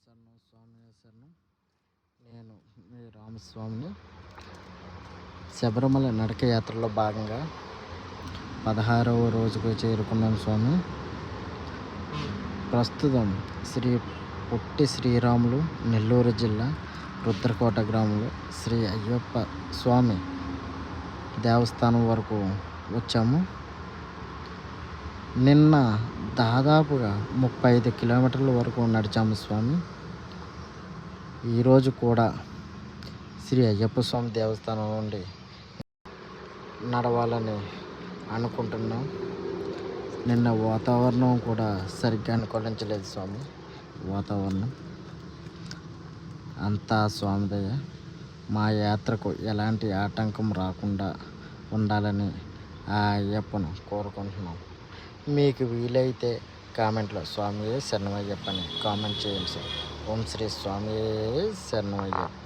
శరణం స్వామి శరణం. నేను మీ రామస్వామిని. శబరిమల నడక యాత్రలో భాగంగా 16వ రోజుకు చేరుకున్నాం స్వామి. ప్రస్తుతం శ్రీ పొట్టి శ్రీరాములు నెల్లూరు జిల్లా రుద్రకోట గ్రామంలో శ్రీ అయ్యప్ప స్వామి దేవస్థానం వరకు వచ్చాము. నిన్న దాదాపుగా 35 కిలోమీటర్ల వరకు నడిచాము స్వామి. ఈరోజు కూడా శ్రీ అయ్యప్ప స్వామి దేవస్థానం నుండి నడవాలని అనుకుంటున్నాం. నిన్న వాతావరణం కూడా సరిగ్గా అనుకూలించలేదు స్వామి. వాతావరణం అంతా స్వామి దయ. మా యాత్రకు ఎలాంటి ఆటంకం రాకుండా ఉండాలని ఆ అయ్యప్పను కోరుకుంటున్నాం. మీకు వీలైతే కామెంట్లో స్వామియే శరణమయ్యప్ప అని కామెంట్ చేయండి సార్. ఓం శ్రీ స్వామియే శరణమయ్యప్ప.